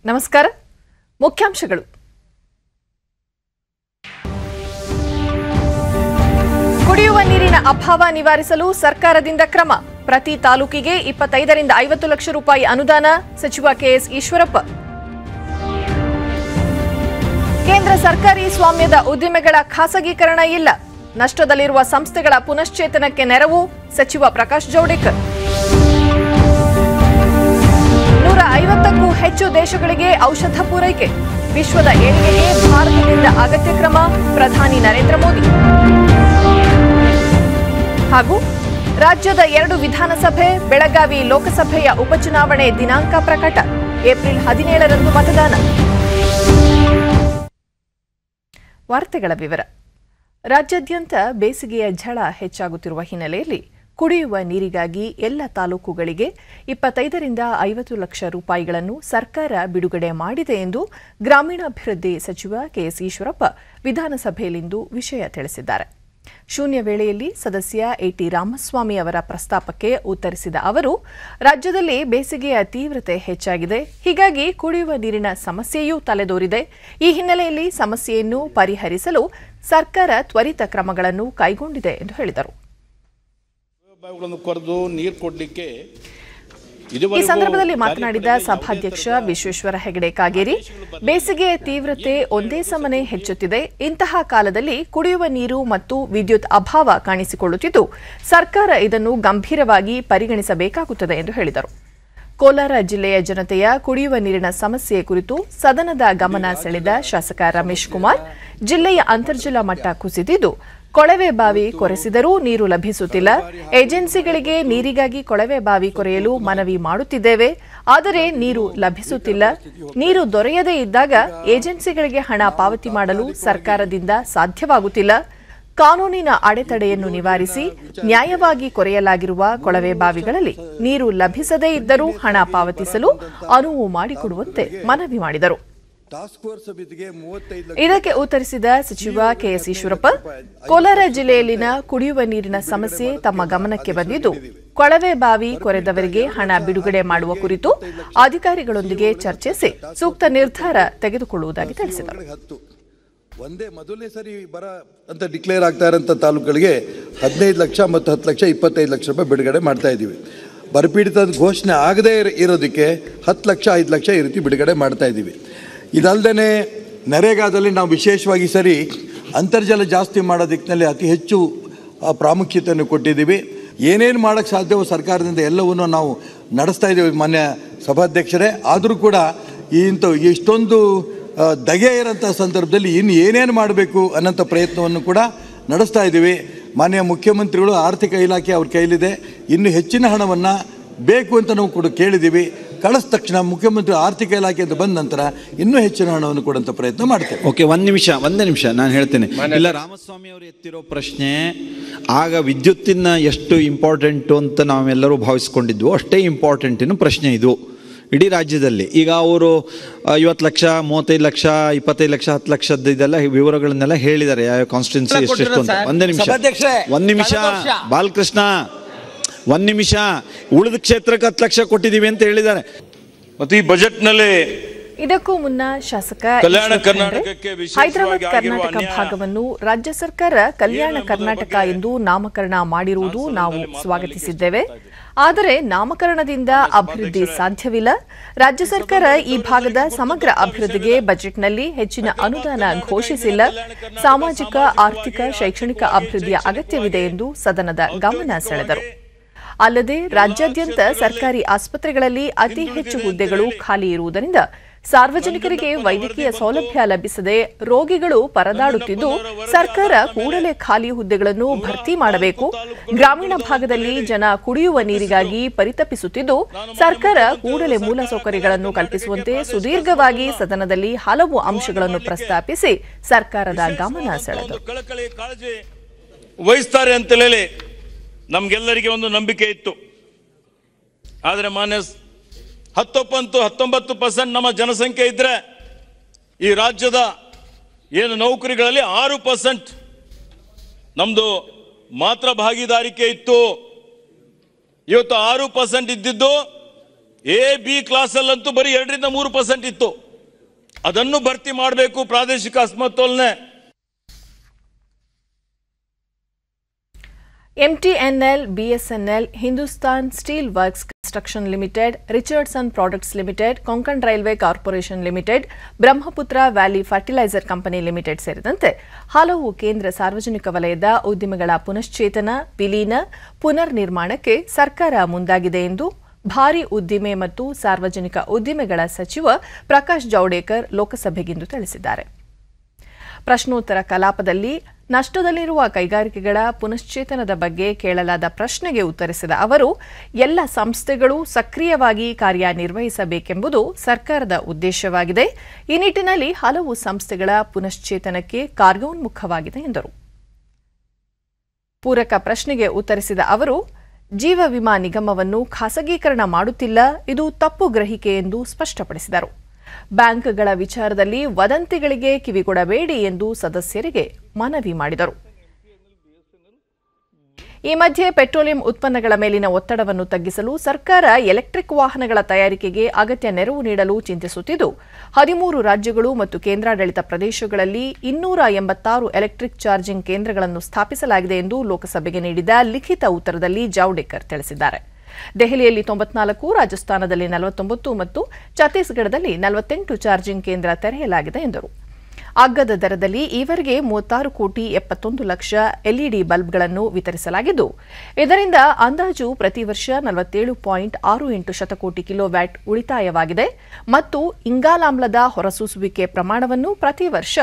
ನಮಸ್ಕಾರ. ಮುಖ್ಯಾಂಶಗಳು. ಕುಡಿಯುವ ನೀರಿನ ಅಭಾವ ನಿವಾರಿಸಲು ಸರ್ಕಾರದಿಂದ ಕ್ರಮ. ಪ್ರತಿ ತಾಲೂಕಿಗೆ 25 ರಿಂದ 50 ಲಕ್ಷ ರೂಪಾಯಿ ಅನುದಾನ. ಸಚಿವ ಕೆಎಸ್ ಈಶ್ವರಪ್ಪ. ಕೇಂದ್ರ ಸರ್ಕಾರಿ ಸ್ವಾಮ್ಯದ ಉದ್ದಿಮೆಗಳ ಖಾಸಗೀಕರಣ ಇಲ್ಲ. ನಷ್ಟದಲ್ಲಿರುವ ಸಂಸ್ಥೆಗಳ ಪುನಶ್ಚೇತನಕ್ಕೆ ನೆರವು. ಸಚಿವ ಪ್ರಕಾಶ್ ಜಾವಡೇಕರ್. 150ಕ್ಕೂ ಹೆಚ್ಚು ದೇಶಗಳಿಗೆ ಔಷಧ ಪೂರೈಕೆ. ವಿಶ್ವದ ಏಳಿಗೆಗೆ ಭಾರತದಿಂದ ಅಗತ್ಯ ಕ್ರಮ. ಪ್ರಧಾನಿ ನರೇಂದ್ರ ಮೋದಿ. ಹಾಗೂ ರಾಜ್ಯದ 2 ವಿಧಾನಸಭೆ, ಬೆಳಗಾವಿ ಲೋಕಸಭೆಯ ಉಪಚುನಾವಣೆ ದಿನಾಂಕ ಪ್ರಕಟ. ಏಪ್ರಿಲ್ 17ರಂದು ಮತದಾನ. ವಾರ್ತೆಗಳ ವಿವರ. ರಾಜ್ಯಾದ್ಯಂತ ಬೇಸಿಗೆಯ ಝಳ ಹೆಚ್ಚಾಗುತ್ತಿರುವ ಹಿನ್ನೆಲೆಯಲ್ಲಿ ಕುಡಿಯುವ ನೀರಿಗಾಗಿ ಎಲ್ಲ ತಾಲೂಕುಗಳಿಗೆ 25 ರಿಂದ 50 ಲಕ್ಷ ರೂಪಾಯಿಗಳನ್ನು ಸರ್ಕಾರ ಬಿಡುಗಡೆ ಮಾಡಿದೆ ಎಂದು ಗ್ರಾಮೀಣಾಭಿವೃದ್ಧಿ ಸಚಿವ ಕೆಎಸ್ ಈಶ್ವರಪ್ಪ ವಿಧಾನಸಭೆಯಲ್ಲಿಂದು ವಿಷಯ ತಿಳಿಸಿದ್ದಾರೆ. ಶೂನ್ಯ ವೇಳೆಯಲ್ಲಿ ಸದಸ್ಯ ಎಟಿ ರಾಮಸ್ವಾಮಿ ಅವರ ಪ್ರಸ್ತಾಪಕ್ಕೆ ಉತ್ತರಿಸಿದ ಅವರು, ರಾಜ್ಯದಲ್ಲಿ ಬೇಸಿಗೆಯ ತೀವ್ರತೆ ಹೆಚ್ಚಾಗಿದೆ. ಹೀಗಾಗಿ ಕುಡಿಯುವ ನೀರಿನ ಸಮಸ್ಯೆಯೂ ತಲೆದೋರಿದೆ. ಈ ಹಿನ್ನೆಲೆಯಲ್ಲಿ ಸಮಸ್ಯೆಯನ್ನು ಪರಿಹರಿಸಲು ಸರ್ಕಾರ ತ್ವರಿತ ಕ್ರಮಗಳನ್ನು ಕೈಗೊಂಡಿದೆ ಎಂದು ಹೇಳಿದರು. ಈ ಸಂದರ್ಭದಲ್ಲಿ ಮಾತನಾಡಿದ ಸಭಾಧ್ಯಕ್ಷ ವಿಶ್ವೇಶ್ವರ ಹೆಗಡೆ ಕಾಗೇರಿ, ಬೇಸಿಗೆಯ ತೀವ್ರತೆ ಒಂದೇ ಸಮನೆ ಹೆಚ್ಚುತ್ತಿದೆ. ಇಂತಹ ಕಾಲದಲ್ಲಿ ಕುಡಿಯುವ ನೀರು ಮತ್ತು ವಿದ್ಯುತ್ ಅಭಾವ ಕಾಣಿಸಿಕೊಳ್ಳುತ್ತಿದ್ದು, ಸರ್ಕಾರ ಇದನ್ನು ಗಂಭೀರವಾಗಿ ಪರಿಗಣಿಸಬೇಕಾಗುತ್ತದೆ ಎಂದು ಹೇಳಿದರು. ಕೋಲಾರ ಜಿಲ್ಲೆಯ ಜನತೆಯ ಕುಡಿಯುವ ನೀರಿನ ಸಮಸ್ಯೆ ಕುರಿತು ಸದನದ ಗಮನ ಸೆಳೆದ ಶಾಸಕ ರಮೇಶ್ ಕುಮಾರ್, ಜಿಲ್ಲೆಯ ಅಂತರ್ಜಲ ಮಟ್ಟ ಕುಸಿದಿದ್ದು, ಕೊಳವೆ ಬಾವಿ ಕೊರೆಸಿದರೂ ನೀರು ಲಭಿಸುತ್ತಿಲ್ಲ. ಏಜೆನ್ಸಿಗಳಿಗೆ ನೀರಿಗಾಗಿ ಕೊಳವೆ ಬಾವಿ ಕೊರೆಯಲು ಮನವಿ ಮಾಡುತ್ತಿದ್ದೇವೆ, ಆದರೆ ನೀರು ಲಭಿಸುತ್ತಿಲ್ಲ. ನೀರು ದೊರೆಯದೇ ಇದ್ದಾಗ ಏಜೆನ್ಸಿಗಳಿಗೆ ಹಣ ಪಾವತಿ ಮಾಡಲು ಸರ್ಕಾರದಿಂದ ಸಾಧ್ಯವಾಗುತ್ತಿಲ್ಲ. ಕಾನೂನಿನ ಅಡೆತಡೆಯನ್ನು ನಿವಾರಿಸಿ ನ್ಯಾಯವಾಗಿ ಕೊರೆಯಲಾಗಿರುವ ಕೊಳವೆ ಬಾವಿಗಳಲ್ಲಿ ನೀರು ಲಭಿಸದೇ ಇದ್ದರೂ ಹಣ ಪಾವತಿಸಲು ಅನುವು ಮಾಡಿಕೊಡುವಂತೆ ಮನವಿ ಮಾಡಿದರು. ಇದಕ್ಕೆ ಉತ್ತರಿಸಿದ ಸಚಿವ ಕೆಎಸ್ ಈಶ್ವರಪ್ಪ, ಕೋಲಾರ ಜಿಲ್ಲೆಯಲ್ಲಿನ ಕುಡಿಯುವ ನೀರಿನ ಸಮಸ್ಯೆ ತಮ್ಮ ಗಮನಕ್ಕೆ ಬಂದಿದ್ದು, ಕೊಳವೆ ಬಾವಿ ಕೊರೆದವರಿಗೆ ಹಣ ಬಿಡುಗಡೆ ಮಾಡುವ ಕುರಿತು ಅಧಿಕಾರಿಗಳೊಂದಿಗೆ ಚರ್ಚಿಸಿ ಸೂಕ್ತ ನಿರ್ಧಾರ ತೆಗೆದುಕೊಳ್ಳುವುದಾಗಿ ತಿಳಿಸಿದರು. ಮೊದಲನೇ ಸರಿ ಬರ ಅಂತ ಡಿಕ್ಲೇರ್ ಆಗ್ತಾ ಇರೋಂಥ ತಾಲೂಕುಗಳಿಗೆ 15 ಲಕ್ಷ ಮತ್ತು 10 ಲಕ್ಷ 25 ಲಕ್ಷ ರೂಪಾಯಿ ಬಿಡುಗಡೆ ಮಾಡ್ತಾ ಇದ್ದೀವಿ. ಬರಪೀಡಿತದ ಘೋಷಣೆ ಆಗದೇ ಇರೋದಕ್ಕೆ 10 ಲಕ್ಷ 5 ಲಕ್ಷ ಈ ರೀತಿ ಬಿಡುಗಡೆ ಮಾಡ್ತಾ ಇದ್ದೀವಿ. ಇದಲ್ಲದೆ ನರೇಗಾದಲ್ಲಿ ನಾವು ವಿಶೇಷವಾಗಿ ಸರಿ ಅಂತರ್ಜಲ ಜಾಸ್ತಿ ಮಾಡೋ ದಿಕ್ಕಿನಲ್ಲಿ ಅತಿ ಹೆಚ್ಚು ಪ್ರಾಮುಖ್ಯತೆಯನ್ನು ಕೊಟ್ಟಿದ್ದೀವಿ. ಏನೇನು ಮಾಡೋಕ್ಕೆ ಸಾಧ್ಯವೋ ಸರ್ಕಾರದಿಂದ ಎಲ್ಲವನ್ನೂ ನಾವು ನಡೆಸ್ತಾ ಇದ್ದೀವಿ ಮಾನ್ಯ ಸಭಾಧ್ಯಕ್ಷರೇ. ಆದರೂ ಕೂಡ ಇಷ್ಟೊಂದು ದಗೆ ಇರೋಂಥ ಸಂದರ್ಭದಲ್ಲಿ ಇನ್ನು ಏನೇನು ಮಾಡಬೇಕು ಅನ್ನೋಂಥ ಪ್ರಯತ್ನವನ್ನು ಕೂಡ ನಡೆಸ್ತಾ ಇದ್ದೀವಿ. ಮಾನ್ಯ ಮುಖ್ಯಮಂತ್ರಿಗಳು ಆರ್ಥಿಕ ಇಲಾಖೆ ಅವ್ರ ಕೈಲಿದೆ. ಇನ್ನು ಹೆಚ್ಚಿನ ಹಣವನ್ನು ಬೇಕು ಅಂತ ನಾವು ಕೂಡ ಕೇಳಿದ್ದೀವಿ. ಕಳಿಸಿದ ತಕ್ಷಣ ಮುಖ್ಯಮಂತ್ರಿ ಆರ್ಥಿಕ ಇಲಾಖೆ ಅಂತ ಬಂದ ನಂತರ ಇನ್ನೂ ಹೆಚ್ಚಿನ ಹಣವನ್ನು ಕೊಡುವಂಥ ಪ್ರಯತ್ನ ಮಾಡ್ತೇವೆ. ಓಕೆ, ಒಂದೇ ನಿಮಿಷ ನಾನು ಹೇಳ್ತೇನೆ. ಇಲ್ಲ, ರಾಮಸ್ವಾಮಿ ಅವರು ಎತ್ತಿರೋ ಪ್ರಶ್ನೆ ಆಗ ವಿದ್ಯುತ್ತಿನ ಎಷ್ಟು ಇಂಪಾರ್ಟೆಂಟು ಅಂತ ನಾವೆಲ್ಲರೂ ಭಾವಿಸ್ಕೊಂಡಿದ್ವು, ಅಷ್ಟೇ ಇಂಪಾರ್ಟೆಂಟಿನ ಪ್ರಶ್ನೆ ಇದು ಇಡೀ ರಾಜ್ಯದಲ್ಲಿ. ಈಗ ಅವರು 50 ಲಕ್ಷ 35 ಲಕ್ಷ 25 ಲಕ್ಷ 10 ಲಕ್ಷದ ಇದೆಲ್ಲ ವಿವರಗಳನ್ನೆಲ್ಲ ಹೇಳಿದ್ದಾರೆ, ಯಾವ ಕಾನ್ಸ್ಟಿಟ್ಯೂನ್ಸಿ ಎಷ್ಟೆಷ್ಟು ಅಂತ. ಒಂದು ನಿಮಿಷ ಬಾಲಕೃಷ್ಣ, ಒಂದು ನಿಮಿಷ. ಉಳಿದ ಕ್ಷೇತ್ರಕ್ಕೆ 10 ಲಕ್ಷ ಕೊಟ್ಟಿದ್ದೀವಿ ಅಂತ ಹೇಳಿದ್ದಾರೆ. ಮತ್ತು ಈ ಬಜೆಟ್ನಲ್ಲಿ ಇದಕ್ಕೂ ಮುನ್ನ ಶಾಸಕ ಹೈದರಾಬಾದ್ ಕರ್ನಾಟಕ ಭಾಗವನ್ನು ರಾಜ್ಯ ಸರ್ಕಾರ ಕಲ್ಯಾಣ ಕರ್ನಾಟಕ ಎಂದು ನಾಮಕರಣ ಮಾಡಿರುವುದು ನಾವು ಸ್ವಾಗತಿಸಿದ್ದೇವೆ. ಆದರೆ ನಾಮಕರಣದಿಂದ ಅಭಿವೃದ್ಧಿ ಸಾಧ್ಯವಿಲ್ಲ. ರಾಜ್ಯ ಸರ್ಕಾರ ಈ ಭಾಗದ ಸಮಗ್ರ ಅಭಿವೃದ್ಧಿಗೆ ಬಜೆಟ್ನಲ್ಲಿ ಹೆಚ್ಚಿನ ಅನುದಾನ ಘೋಷಿಸಿಲ್ಲ. ಸಾಮಾಜಿಕ, ಆರ್ಥಿಕ, ಶೈಕ್ಷಣಿಕ ಅಭಿವೃದ್ಧಿಯ ಅಗತ್ಯವಿದೆ ಎಂದು ಸದನದ ಗಮನ ಸೆಳೆದರು. ಅಲ್ಲದೆ ರಾಜ್ಯಾದ್ಯಂತ ಸರ್ಕಾರಿ ಆಸ್ಪತ್ರೆಗಳಲ್ಲಿ ಅತಿ ಹೆಚ್ಚು ಹುದ್ದೆಗಳು ಖಾಲಿ ಇರುವುದರಿಂದ ಸಾರ್ವಜನಿಕರಿಗೆ ವೈದ್ಯಕೀಯ ಸೌಲಭ್ಯ ಲಭಿಸದೆ ರೋಗಿಗಳು ಪರದಾಡುತ್ತಿದ್ದು, ಸರ್ಕಾರ ಕೂಡಲೇ ಖಾಲಿ ಹುದ್ದೆಗಳನ್ನು ಭರ್ತಿ ಮಾಡಬೇಕು. ಗ್ರಾಮೀಣ ಭಾಗದಲ್ಲಿ ಜನ ಕುಡಿಯುವ ನೀರಿಗಾಗಿ ಪರಿತಪಿಸುತ್ತಿದ್ದು, ಸರ್ಕಾರ ಕೂಡಲೇ ಮೂಲಸೌಕರ್ಯಗಳನ್ನು ಕಲ್ಪಿಸುವಂತೆ ಸುದೀರ್ಘವಾಗಿ ಸದನದಲ್ಲಿ ಹಲವು ಅಂಶಗಳನ್ನು ಪ್ರಸ್ತಾಪಿಸಿ ಸರ್ಕಾರದ ಗಮನ ಸೆಳೆದರು. ವಹಿಸ್ತಾರೆ ಅಂತ ಹೇಳಿ ನಮ್ಗೆಲ್ಲರಿಗೆ ಒಂದು ನಂಬಿಕೆ ಇತ್ತು. ಆದರೆ ಮಾನ್ಯ 19% ನಮ್ಮ ಜನಸಂಖ್ಯೆ ಇದ್ರೆ ಈ ರಾಜ್ಯದ ಏನು ನೌಕರಿಗಳಲ್ಲಿ 6% ನಮ್ದು ಮಾತ್ರ ಭಾಗಿದಾರಿಕೆ ಇತ್ತು. ಇವತ್ತು 6% ಇದ್ದಿದ್ದು ಎ ಬಿ ಕ್ಲಾಸ್ ಅಲ್ಲಂತೂ ಬರೀ 2-3% ಇತ್ತು. ಅದನ್ನು ಭರ್ತಿ ಮಾಡಬೇಕು. ಪ್ರಾದೇಶಿಕ ಅಸಮತೋಲನೆ. MTNL, BSNL, Hindustan steel works construction limited, Richardson products limited, Konkan railway corporation limited, Brahmaputra valley fertilizer company limited ಸೇರಿದಂತೆ ಹಲವು ಕೇಂದ್ರ ಸಾರ್ವಜನಿಕ ವಲಯದ ಉದ್ದಿಮೆಗಳ ಪುನಶ್ಚೇತನ, ವಿಲೀನ, ಪುನರ್ ನಿರ್ಮಾಣಕ್ಕೆ ಸರ್ಕಾರ ಮುಂದಾಗಿದೆ ಎಂದು ಭಾರಿ ಉದ್ದಿಮೆ ಮತ್ತು ಸಾರ್ವಜನಿಕ ಉದ್ದಿಮೆಗಳ ಸಚಿವ ಪ್ರಕಾಶ್ ಜಾವಡೇಕರ್ ಲೋಕಸಭೆಗಿಂದು ತಿಳಿಸಿದ್ದಾರೆ. ಪ್ರಶ್ನೋತ್ತರ ಕಲಾಪದಲ್ಲಿ ನಷ್ಟದಲ್ಲಿರುವ ಕೈಗಾರಿಕೆಗಳ ಪುನಶ್ಚೇತನದ ಬಗ್ಗೆ ಕೇಳಲಾದ ಪ್ರಶ್ನೆಗೆ ಉತ್ತರಿಸಿದ ಅವರು, ಎಲ್ಲ ಸಂಸ್ಥೆಗಳು ಸಕ್ರಿಯವಾಗಿ ಕಾರ್ಯನಿರ್ವಹಿಸಬೇಕೆಂಬುದು ಸರ್ಕಾರದ ಉದ್ದೇಶವಾಗಿದೆ. ಈ ನಿಟ್ಟಿನಲ್ಲಿ ಹಲವು ಸಂಸ್ಥೆಗಳ ಪುನಶ್ಚೇತನಕ್ಕೆ ಕಾರ್ಯೋನ್ಮುಖವಾಗಿದೆ ಎಂದರು. ಪೂರಕ ಪ್ರಶ್ನೆಗೆ ಉತ್ತರಿಸಿದ ಅವರು, ಜೀವ ವಿಮಾ ನಿಗಮವನ್ನು ಖಾಸಗೀಕರಣ ಮಾಡುತ್ತಿಲ್ಲ, ಇದು ತಪ್ಪು ಗ್ರಹಿಕೆ ಎಂದು ಸ್ಪಷ್ಟಪಡಿಸಿದರು. ಬ್ಯಾಂಕ್ಗಳ ವಿಚಾರದಲ್ಲಿ ವದಂತಿಗಳಿಗೆ ಕಿವಿಗೊಡಬೇಡಿ ಎಂದು ಸದಸ್ಯರಿಗೆ ಮನವಿ ಮಾಡಿದರು. ಈ ಮಧ್ಯೆ ಪೆಟ್ರೋಲಿಯಂ ಉತ್ಪನ್ನಗಳ ಮೇಲಿನ ಒತ್ತಡವನ್ನು ತಗ್ಗಿಸಲು ಸರ್ಕಾರ ಎಲೆಕ್ಟ್ರಿಕ್ ವಾಹನಗಳ ತಯಾರಿಕೆಗೆ ಅಗತ್ಯ ನೆರವು ನೀಡಲು ಚಿಂತಿಸುತ್ತಿದ್ದು, 13 ರಾಜ್ಯಗಳು ಮತ್ತು ಕೇಂದ್ರಾಡಳಿತ ಪ್ರದೇಶಗಳಲ್ಲಿ 286 ಎಲೆಕ್ಟ್ರಿಕ್ ಚಾರ್ಜಿಂಗ್ ಕೇಂದ್ರಗಳನ್ನು ಸ್ಥಾಪಿಸಲಾಗಿದೆ ಎಂದು ಲೋಕಸಭೆಗೆ ನೀಡಿದ ಲಿಖಿತ ಉತ್ತರದಲ್ಲಿ ಜಾವಡೇಕರ್ ತಿಳಿಸಿದ್ದಾರೆ. ದೆಹಲಿಯಲ್ಲಿ 94, ರಾಜಸ್ಥಾನದಲ್ಲಿ 49 ಮತ್ತು ಛತ್ತೀಸ್ಗಢದಲ್ಲಿ 48 ಚಾರ್ಜಿಂಗ್ ಕೇಂದ್ರ ತೆರೆಯಲಾಗಿದೆ ಎಂದರು. ಅಗ್ಗದ ದರದಲ್ಲಿ ಈವರೆಗೆ 36,71,00,000 ಎಲ್ಇಡಿ ಬಲ್ಬ್ಗಳನ್ನು ವಿತರಿಸಲಾಗಿದ್ದು, ಇದರಿಂದ ಅಂದಾಜು ಪ್ರತಿ ವರ್ಷ 47.68 ಶತಕೋಟಿ ಕಿಲೋವ್ಯಾಟ್ ಉಳಿತಾಯವಾಗಿದೆ ಮತ್ತು ಇಂಗಾಲಾಮ್ಲದ ಹೊರಸೂಸುವಿಕೆ ಪ್ರಮಾಣವನ್ನು ಪ್ರತಿ ವರ್ಷ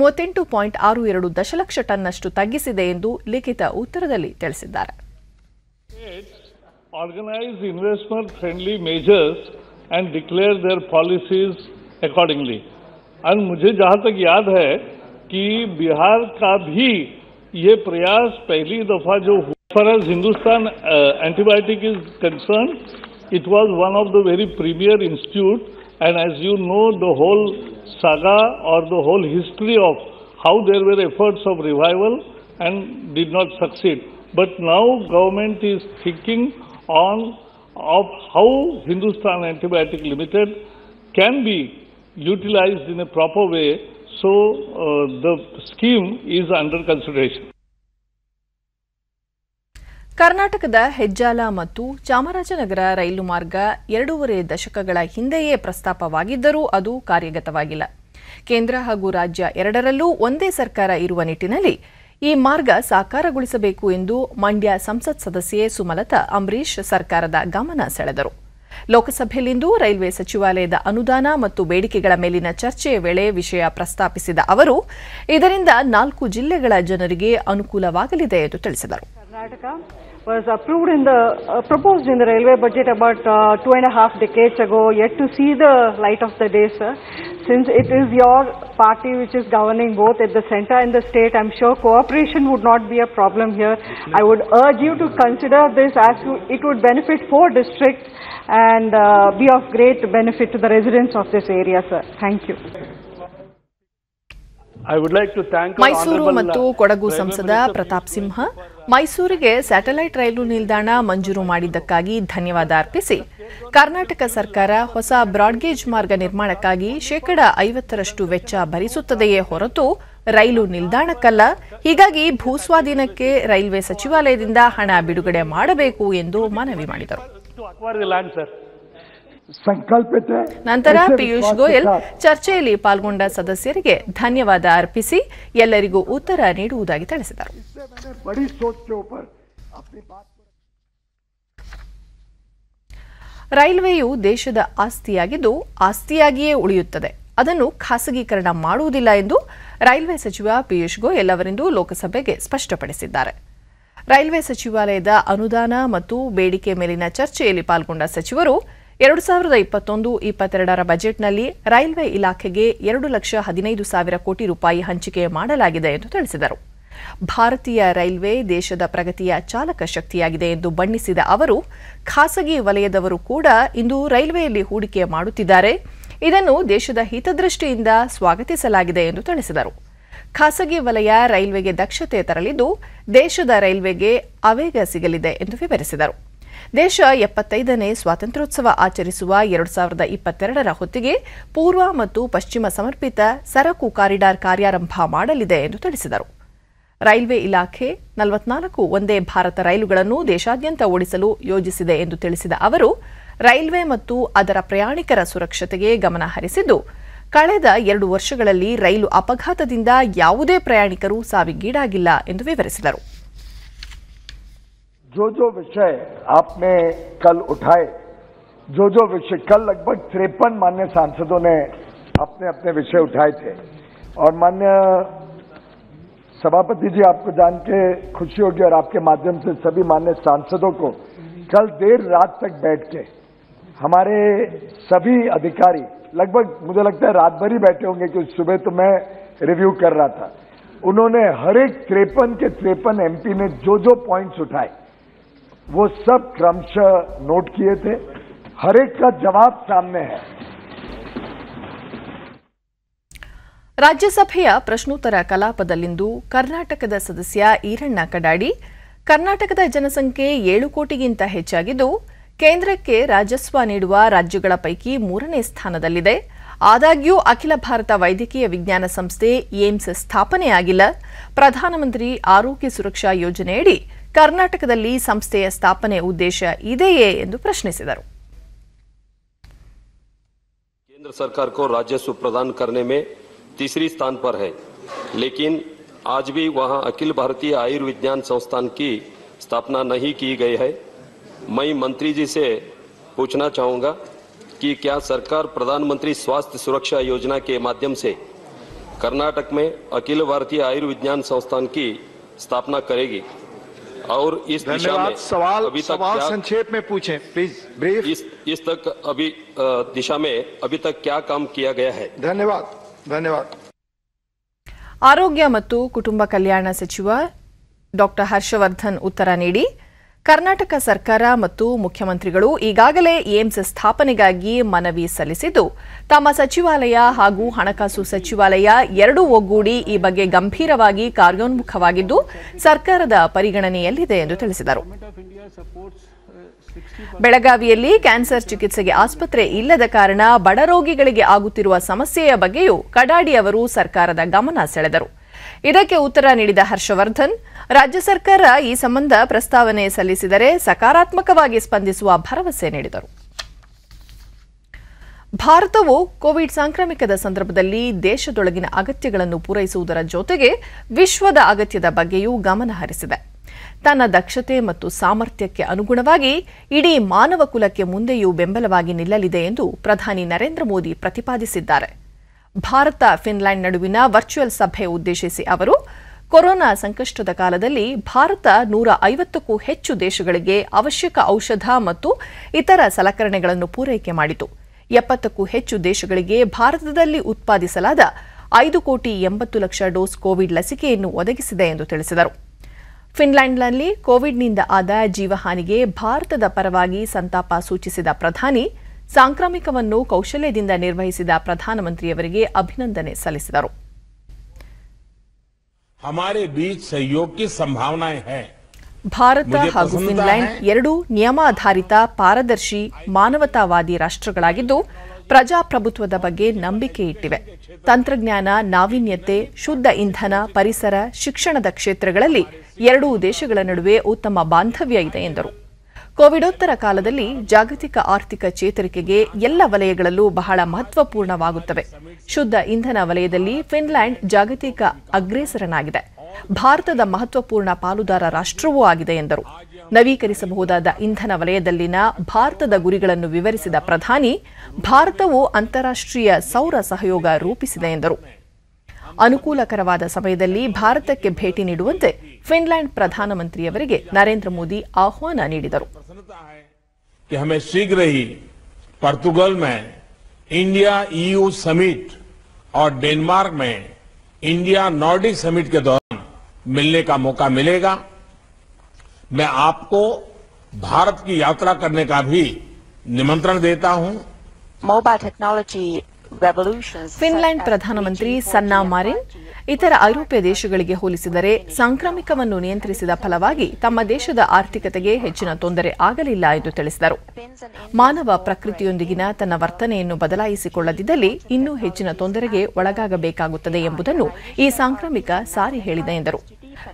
38.62 ದಶಲಕ್ಷ ಟನ್ನಷ್ಟು ತಗ್ಗಿಸಿದೆ ಎಂದು ಲಿಖಿತ ಉತ್ತರದಲ್ಲಿ ತಿಳಿಸಿದ್ದಾರೆ. Organize investment-friendly measures and declare their policies accordingly. और मुझे जहाँ तक याद है कि बिहार का भी ये प्रयास पहली दफा जो far as Hindustan antibiotic is concern, it was one of the very premier institute, and as you know the whole saga or the whole history of how there were efforts of revival and did not succeed. But now government is thinking of how Hindustan Antibiotic Limited can be utilized in a proper way, so the scheme is under consideration. ಕರ್ನಾಟಕದ ಹೆಜ್ಜಾಲ ಮತ್ತು ಚಾಮರಾಜನಗರ ರೈಲು ಮಾರ್ಗ 2.5 ದಶಕಗಳ ಹಿಂದೆಯೇ ಪ್ರಸ್ತಾಪವಾಗಿದ್ದರೂ ಅದು ಕಾರ್ಯಗತವಾಗಿಲ್ಲ. ಕೇಂದ್ರ ಹಾಗೂ ರಾಜ್ಯ ಎರಡರಲ್ಲೂ ಒಂದೇ ಸರ್ಕಾರ ಇರುವ ನಿಟ್ಟಿನಲ್ಲಿ ಈ ಮಾರ್ಗ ಸಾಕಾರಗೊಳಿಸಬೇಕು ಎಂದು ಮಂಡ್ಯ ಸಂಸತ್ ಸದಸ್ಯೆ ಸುಮಲತಾ ಅಂಬರೀಶ್ ಸರ್ಕಾರದ ಗಮನ ಸೆಳೆದರು. ಲೋಕಸಭೆಯಲ್ಲಿಂದು ರೈಲ್ವೆ ಸಚಿವಾಲಯದ ಅನುದಾನ ಮತ್ತು ಬೇಡಿಕೆಗಳ ಮೇಲಿನ ಚರ್ಚೆಯ ವೇಳೆ ವಿಷಯ ಪ್ರಸ್ತಾಪಿಸಿದ ಅವರು, ಇದರಿಂದ 4 ಜಿಲ್ಲೆಗಳ ಜನರಿಗೆ ಅನುಕೂಲವಾಗಲಿದೆ ಎಂದು ತಿಳಿಸಿದರು. Was approved in the proposed in the railway budget about 2.5 decades ago, yet to see the light of the day, sir. Since it is your party which is governing both at the centre and the state, I'm sure cooperation would not be a problem here. I would urge you to consider this as it would benefit 4 districts and be of great benefit to the residents of this area, sir. Thank you. I would like to thank Mysuru ಮತ್ತು ಕೊಡಗು ಸಂಸದ ಪ್ರತಾಪ್ ಸಿಂಹ ಮೈಸೂರಿಗೆ satellite ರೈಲು ನಿಲ್ದಾಣ ಮಂಜೂರು ಮಾಡಿದ್ದಕ್ಕಾಗಿ ಧನ್ಯವಾದ ಅರ್ಪಿಸಿ, ಕರ್ನಾಟಕ ಸರ್ಕಾರ ಹೊಸ ಬ್ರಾಡ್ಗೇಜ್ ಮಾರ್ಗ ನಿರ್ಮಾಣಕ್ಕಾಗಿ 50% ವೆಚ್ಚ ಭರಿಸುತ್ತದೆಯೇ ಹೊರತು ರೈಲು ನಿಲ್ದಾಣಕ್ಕಲ್ಲ. ಹೀಗಾಗಿ ಭೂಸ್ವಾಧೀನಕ್ಕೆ ರೈಲ್ವೆ ಸಚಿವಾಲಯದಿಂದ ಹಣ ಬಿಡುಗಡೆ ಮಾಡಬೇಕು ಎಂದು ಮನವಿ ಮಾಡಿದರು. ನಂತರ ಪಿಯೂಷ್ ಗೋಯಲ್ ಚರ್ಚೆಯಲ್ಲಿ ಪಾಲ್ಗೊಂಡ ಸದಸ್ಯರಿಗೆ ಧನ್ಯವಾದ ಅರ್ಪಿಸಿ ಎಲ್ಲರಿಗೂ ಉತ್ತರ ನೀಡುವುದಾಗಿ ತಿಳಿಸಿದರು. ರೈಲ್ವೆಯು ದೇಶದ ಆಸ್ತಿಯಾಗಿದ್ದು ಆಸ್ತಿಯಾಗಿಯೇ ಉಳಿಯುತ್ತದೆ, ಅದನ್ನು ಖಾಸಗೀಕರಣ ಮಾಡುವುದಿಲ್ಲ ಎಂದು ರೈಲ್ವೆ ಸಚಿವ ಪಿಯೂಷ್ ಗೋಯಲ್ ಅವರಿಂದು ಲೋಕಸಭೆಗೆ ಸ್ಪಷ್ಟಪಡಿಸಿದ್ದಾರೆ. ರೈಲ್ವೆ ಸಚಿವಾಲಯದ ಅನುದಾನ ಮತ್ತು ಬೇಡಿಕೆ ಮೇಲಿನ ಚರ್ಚೆಯಲ್ಲಿ ಪಾಲ್ಗೊಂಡ ಸಚಿವರು 2021-22ರ ಬಜೆಟ್ನಲ್ಲಿ ರೈಲ್ವೆ ಇಲಾಖೆಗೆ 2,15,000 ಕೋಟಿ ರೂಪಾಯಿ ಹಂಚಿಕೆ ಮಾಡಲಾಗಿದೆ ಎಂದು ತಿಳಿಸಿದರು. ಭಾರತೀಯ ರೈಲ್ವೆ ದೇಶದ ಪ್ರಗತಿಯ ಚಾಲಕ ಶಕ್ತಿಯಾಗಿದೆ ಎಂದು ಬಣ್ಣಿಸಿದ ಅವರು, ಖಾಸಗಿ ವಲಯದವರು ಕೂಡ ಇಂದು ರೈಲ್ವೆಯಲ್ಲಿ ಹೂಡಿಕೆ ಮಾಡುತ್ತಿದ್ದಾರೆ, ಇದನ್ನು ದೇಶದ ಹಿತದೃಷ್ಟಿಯಿಂದ ಸ್ವಾಗತಿಸಲಾಗಿದೆ ಎಂದು ತಿಳಿಸಿದರು. ಖಾಸಗಿ ವಲಯ ರೈಲ್ವೆಗೆ ದಕ್ಷತೆ ತರಲಿದ್ದು ದೇಶದ ರೈಲ್ವೆಗೆ ಆವೇಗ ಸಿಗಲಿದೆ ಎಂದು ವಿವರಿಸಿದರು. ದೇಶ 75ನೇ ಸ್ವಾತಂತ್ರ್ಯೋತ್ಸವ ಆಚರಿಸುವ 2022ರ ಹೊತ್ತಿಗೆ ಪೂರ್ವ ಮತ್ತು ಪಶ್ಚಿಮ ಸಮರ್ಪಿತ ಸರಕು ಕಾರಿಡಾರ್ ಕಾರ್ಯಾರಂಭ ಮಾಡಲಿದೆ ಎಂದು ತಿಳಿಸಿದರು. ರೈಲ್ವೆ ಇಲಾಖೆ 44 ಒಂದೇ ಭಾರತ ರೈಲುಗಳನ್ನು ದೇಶಾದ್ಯಂತ ಓಡಿಸಲು ಯೋಜಿಸಿದೆ ಎಂದು ತಿಳಿಸಿದ ಅವರು, ರೈಲ್ವೆ ಮತ್ತು ಅದರ ಪ್ರಯಾಣಿಕರ ಸುರಕ್ಷತೆಗೆ ಗಮನ ಹರಿಸಿದ್ದು, ಕಳೆದ 2 ವರ್ಷಗಳಲ್ಲಿ ರೈಲು ಅಪಘಾತದಿಂದ ಯಾವುದೇ ಪ್ರಯಾಣಿಕರು ಸಾವಿಗೀಡಾಗಿಲ್ಲ ಎಂದು ವಿವರಿಸಿದರು. जो विषय आपने कल उठाए, जो विषय कल लगभग 53 मान्य सांसदों ने अपने अपने विषय उठाए थे और मान्य सभापति जी, आपको जान के खुशी होगी और आपके माध्यम से सभी मान्य सांसदों को कल देर रात तक बैठ के हमारे सभी अधिकारी, लगभग मुझे लगता है रात भर ही बैठे होंगे क्योंकि सुबह तो मैं रिव्यू कर रहा था, उन्होंने हर एक 53 के 53 एमपी ने जो पॉइंट्स उठाए वो सब क्रमशः नोट किए थे. हर एक का जवाब सामने है. ರಾಜ್ಯಸಭೆಯ ಪ್ರಶ್ನೋತ್ತರ ಕಲಾಪದಲ್ಲಿಂದು ಕರ್ನಾಟಕದ ಸದಸ್ಯ ಈರಣ್ಣ ಕಡಾಡಿ, ಕರ್ನಾಟಕದ ಜನಸಂಖ್ಯೆ 7 ಕೋಟಿಗಿಂತ ಹೆಚ್ಚಾಗಿದ್ದು, ಕೇಂದ್ರಕ್ಕೆ ರಾಜಸ್ವ ನೀಡುವ ರಾಜ್ಯಗಳ ಪೈಕಿ 3ನೇ ಸ್ಥಾನದಲ್ಲಿದೆ. ಆದಾಗ್ಯೂ ಅಖಿಲ ಭಾರತ ವೈದ್ಯಕೀಯ ವಿಜ್ಞಾನ ಸಂಸ್ಥೆ ಏಮ್ಸ್ ಸ್ಥಾಪನೆಯಾಗಿಲ್ಲ. ಪ್ರಧಾನಮಂತ್ರಿ ಆರೋಗ್ಯ ಸುರಕ್ಷಾ ಯೋಜನೆಯಡಿ ಕರ್ನಾಟಕದಲ್ಲಿ ಸಂಸ್ಥೆಯ ಸ್ಥಾಪನೆ ಉದ್ದೇಶ ಇದೆಯೇ ಎಂದು ಪ್ರಶ್ನಿಸಿದರು. केंद्र सरकार को राजस्व प्रदान करने में तीसरी स्थान पर है, लेकिन आज भी वहां अखिल भारतीय आयुर्विज्ञान संस्थान की स्थापना नहीं की गई है. मैं मंत्री जी से पूछना चाहूंगा कि क्या सरकार प्रधानमंत्री स्वास्थ्य सुरक्षा योजना के माध्यम से कर्नाटक में अखिल भारतीय आयुर्विज्ञान संस्थान की स्थापना करेगी और इस दिशा में अभी तक क्या संक्षेप में पूछें प्लीज, ब्रीफ. इस तक अभी दिशा में अभी तक क्या काम किया गया है? धन्यवाद. ಆರೋಗ್ಯ ಮತ್ತು ಕುಟುಂಬ ಕಲ್ಯಾಣ ಸಚಿವ ಡಾ ಹರ್ಷವರ್ಧನ್ ಉತ್ತರ ನೀಡಿ, ಕರ್ನಾಟಕ ಸರ್ಕಾರ ಮತ್ತು ಮುಖ್ಯಮಂತ್ರಿಗಳು ಈಗಾಗಲೇ ಏಮ್ಸ್ ಸ್ಥಾಪನೆಗಾಗಿ ಮನವಿ ಸಲ್ಲಿಸಿದ್ದು, ತಮ್ಮ ಸಚಿವಾಲಯ ಹಾಗೂ ಹಣಕಾಸು ಸಚಿವಾಲಯ ಎರಡೂ ಒಗ್ಗೂಡಿ ಈ ಬಗ್ಗೆ ಗಂಭೀರವಾಗಿ ಕಾರ್ಯೋನ್ಮುಖವಾಗಿದ್ದು ಸರ್ಕಾರದ ಪರಿಗಣನೆಯಲ್ಲಿದೆ ಎಂದು ತಿಳಿಸಿದರು. ಬೆಳಗಾವಿಯಲ್ಲಿ ಕ್ಯಾನ್ಸರ್ ಚಿಕಿತ್ಸೆಗೆ ಆಸ್ಪತ್ರೆ ಇಲ್ಲದ ಕಾರಣ ಬಡ ರೋಗಿಗಳಿಗೆ ಆಗುತ್ತಿರುವ ಸಮಸ್ಯೆಯ ಬಗ್ಗೆಯೂ ಕಡಾಡಿ ಅವರು ಸರ್ಕಾರದ ಗಮನ ಸೆಳೆದರು. ಇದಕ್ಕೆ ಉತ್ತರ ನೀಡಿದ ಹರ್ಷವರ್ಧನ್, ರಾಜ್ಯ ಸರ್ಕಾರ ಈ ಸಂಬಂಧ ಪ್ರಸ್ತಾವನೆ ಸಲ್ಲಿಸಿದರೆ ಸಕಾರಾತ್ಮಕವಾಗಿ ಸ್ಪಂದಿಸುವ ಭರವಸೆ ನೀಡಿದರು. ಭಾರತವು ಕೋವಿಡ್ ಸಾಂಕ್ರಾಮಿಕದ ಸಂದರ್ಭದಲ್ಲಿ ದೇಶದೊಳಗಿನ ಅಗತ್ಯಗಳನ್ನು ಪೂರೈಸುವುದರ ಜೊತೆಗೆ ವಿಶ್ವದ ಅಗತ್ಯದ ಬಗ್ಗೆಯೂ ಗಮನ ಹರಿಸಿದೆ. ತನ್ನ ದಕ್ಷತೆ ಮತ್ತು ಸಾಮರ್ಥ್ಯಕ್ಕೆ ಅನುಗುಣವಾಗಿ ಇಡೀ ಮಾನವ ಕುಲಕ್ಕೆ ಮುಂದೆಯೂ ಬೆಂಬಲವಾಗಿ ನಿಲ್ಲಲಿದೆ ಎಂದು ಪ್ರಧಾನಿ ನರೇಂದ್ರ ಮೋದಿ ಪ್ರತಿಪಾದಿಸಿದ್ದಾರೆ. ಭಾರತ ಫಿನ್ಲ್ಯಾಂಡ್ ನಡುವಿನ ವರ್ಚುವಲ್ ಸಭೆ ಉದ್ದೇಶಿಸಿ ಅವರು, ಕೊರೋನಾ ಸಂಕಷ್ಟದ ಕಾಲದಲ್ಲಿ ಭಾರತ 150ಕ್ಕೂ ಹೆಚ್ಚು ದೇಶಗಳಿಗೆ ಅವಶ್ಯಕ ಔಷಧ ಮತ್ತು ಇತರ ಸಲಕರಣೆಗಳನ್ನು ಪೂರೈಕೆ ಮಾಡಿತು. 70ಕ್ಕೂ ಹೆಚ್ಚು ದೇಶಗಳಿಗೆ ಭಾರತದಲ್ಲಿ ಉತ್ಪಾದಿಸಲಾದ 5,80,00,000 ಡೋಸ್ ಕೋವಿಡ್ ಲಸಿಕೆಯನ್ನು ಒದಗಿಸಿದೆ ಎಂದು ತಿಳಿಸಿದರು. ಫಿನ್ಲ್ಯಾಂಡ್ನಲ್ಲಿ ಕೋವಿಡ್ನಿಂದ ಆದ ಜೀವಹಾನಿಗೆ ಭಾರತದ ಪರವಾಗಿ ಸಂತಾಪ ಸೂಚಿಸಿದ ಪ್ರಧಾನಿ, ಸಾಂಕ್ರಾಮಿಕವನ್ನು ಕೌಶಲ್ಯದಿಂದ ನಿರ್ವಹಿಸಿದ ಪ್ರಧಾನಮಂತ್ರಿಯವರಿಗೆ ಅಭಿನಂದನೆ ಸಲ್ಲಿಸಿದರು. ಭಾರತ ಹಾಗೂ ಫಿನ್ಲ್ಯಾಂಡ್ ಎರಡೂ ನಿಯಮಾಧಾರಿತ, ಪಾರದರ್ಶಿ, ಮಾನವತಾವಾದಿ ರಾಷ್ಟ್ರಗಳಾಗಿದ್ದು ಪ್ರಜಾಪ್ರಭುತ್ವದ ಬಗ್ಗೆ ನಂಬಿಕೆ ಇಟ್ಟಿವೆ. ತಂತ್ರಜ್ಞಾನ, ನಾವೀನ್ಯತೆ, ಶುದ್ಧ ಇಂಧನ, ಪರಿಸರ, ಶಿಕ್ಷಣದ ಕ್ಷೇತ್ರಗಳಲ್ಲಿ ಎರಡೂ ದೇಶಗಳ ನಡುವೆ ಉತ್ತಮ ಬಾಂಧವ್ಯ ಇದೆ ಎಂದರು. ಕೋವಿಡೋತ್ತರ ಕಾಲದಲ್ಲಿ ಜಾಗತಿಕ ಆರ್ಥಿಕ ಚೇತರಿಕೆಗೆ ಎಲ್ಲ ವಲಯಗಳಲ್ಲೂ ಬಹಳ ಮಹತ್ವಪೂರ್ಣವಾಗುತ್ತವೆ. ಶುದ್ಧ ಇಂಧನ ವಲಯದಲ್ಲಿ ಫಿನ್ಲ್ಯಾಂಡ್ ಜಾಗತಿಕ ಅಗ್ರೇಸರನಾಗಿದೆ. ಭಾರತದ ಮಹತ್ವಪೂರ್ಣ ಪಾಲುದಾರ ರಾಷ್ಟ್ರವೂ ಆಗಿದೆ ಎಂದರು. ನವೀಕರಿಸಬಹುದಾದ ಇಂಧನ ವಲಯದಲ್ಲಿನ ಭಾರತದ ಗುರಿಗಳನ್ನು ವಿವರಿಸಿದ ಪ್ರಧಾನಿ, ಭಾರತವು ಅಂತಾರಾಷ್ಟ್ರೀಯ ಸೌರ ಸಹಯೋಗ ರೂಪಿಸಿದೆ ಎಂದರು. ಅನುಕೂಲಕರವಾದ ಸಮಯದಲ್ಲಿ ಭಾರತಕ್ಕೆ ಭೇಟಿ ನೀಡುವಂತೆ ಫಿನ್ಲ್ಯಾಂಡ್ ಪ್ರಧಾನಮಂತ್ರಿಯವರಿಗೆ ನರೇಂದ್ರ ಮೋದಿ ಆಹ್ವಾನ ನೀಡಿದರು. शीघ्र ही पोर्तुगल में इंडिया EU समिट और डेनमार्क में इंडिया नॉर्डिक समिट के दौरान मिलने का मौका मिलेगा. मैं आपको भारत की यात्रा करने का भी निमंत्रण देता हूं. ಫಿನ್ಲ್ಯಾಂಡ್ ಪ್ರಧಾನಮಂತ್ರಿ ಸನ್ನಾ ಮಾರಿನ್ ಇತರ ಐರೋಪ್ಯ ದೇಶಗಳಿಗೆ ಹೋಲಿಸಿದರೆ ಸಾಂಕ್ರಾಮಿಕವನ್ನು ನಿಯಂತ್ರಿಸಿದ ಫಲವಾಗಿ ತಮ್ಮ ದೇಶದ ಆರ್ಥಿಕತೆಗೆ ಹೆಚ್ಚಿನ ತೊಂದರೆ ಆಗಲಿಲ್ಲ ಎಂದು ತಿಳಿಸಿದರು. ಮಾನವ ಪ್ರಕೃತಿಯೊಂದಿಗಿನ ತನ್ನ ವರ್ತನೆಯನ್ನು ಬದಲಾಯಿಸಿಕೊಳ್ಳದಿದ್ದಲ್ಲಿ ಇನ್ನೂ ಹೆಚ್ಚಿನ ತೊಂದರೆಗೆ ಒಳಗಾಗಬೇಕಾಗುತ್ತದೆ ಎಂಬುದನ್ನು ಈ ಸಾಂಕ್ರಾಮಿಕ ಸಾರಿ ಹೇಳಿದೆ ಎಂದರು.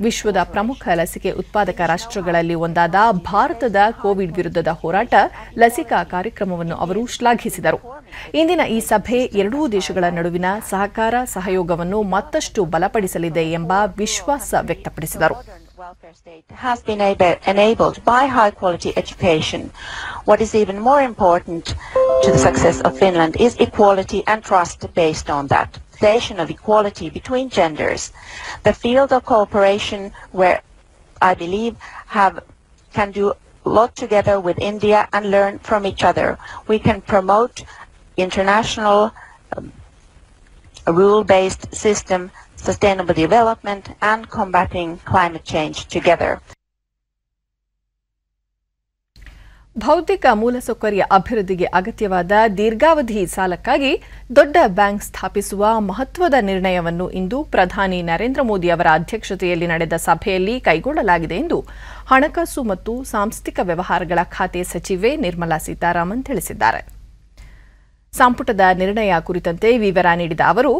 ವಿಶ್ವದ ಪ್ರಮುಖ ಲಸಿಕೆ ಉತ್ಪಾದಕ ರಾಷ್ಟ್ರಗಳಲ್ಲಿ ಒಂದಾದ ಭಾರತದ ಕೋವಿಡ್ ವಿರುದ್ಧದ ಹೋರಾಟ ಲಸಿಕಾ ಕಾರ್ಯಕ್ರಮವನ್ನು ಅವರು ಶ್ಲಾಘಿಸಿದರು. ಇಂದಿನ ಈ ಸಭೆ ಎರಡೂ ದೇಶಗಳ ನಡುವಿನ ಸಹಕಾರ ಸಹಯೋಗವನ್ನು ಮತ್ತಷ್ಟು ಬಲಪಡಿಸಲಿದೆ ಎಂಬ ವಿಶ್ವಾಸ ವ್ಯಕ್ತಪಡಿಸಿದರು. Welfare state has been enabled by high quality education. What is even more important to the success of Finland is equality and trust based on that. Of equality between genders, the field of cooperation where I believe can do a lot together with India and learn from each other. We can promote international rule-based system, sustainable development and combating climate change together. ಭೌತಿಕ ಮೂಲಸೌಕರ್ಯ ಅಭಿವೃದ್ಧಿಗೆ ಅಗತ್ಯವಾದ ದೀರ್ಘಾವಧಿ ಸಾಲಕ್ಕಾಗಿ ದೊಡ್ಡ bank ಸ್ಥಾಪಿಸುವ ಮಹತ್ವದ ನಿರ್ಣಯವನ್ನು ಇಂದು ಪ್ರಧಾನಿ ನರೇಂದ್ರ ಮೋದಿ ಅವರ ಅಧ್ಯಕ್ಷತೆಯಲ್ಲಿ ನಡೆದ ಸಭೆಯಲ್ಲಿ ಕೈಗೊಳ್ಳಲಾಗಿದೆ ಎಂದು ಹಣಕಾಸು ಮತ್ತು ಸಾಂಸ್ಥಿಕ ವ್ಯವಹಾರಗಳ ಖಾತೆ ಸಚಿವೆ ನಿರ್ಮಲಾ ಸೀತಾರಾಮನ್ ತಿಳಿಸಿದ್ದಾರೆ. ಸಂಪುಟದ ನಿರ್ಣಯ ಕುರಿತಂತೆ ವಿವರ ನೀಡಿದ ಅವರು,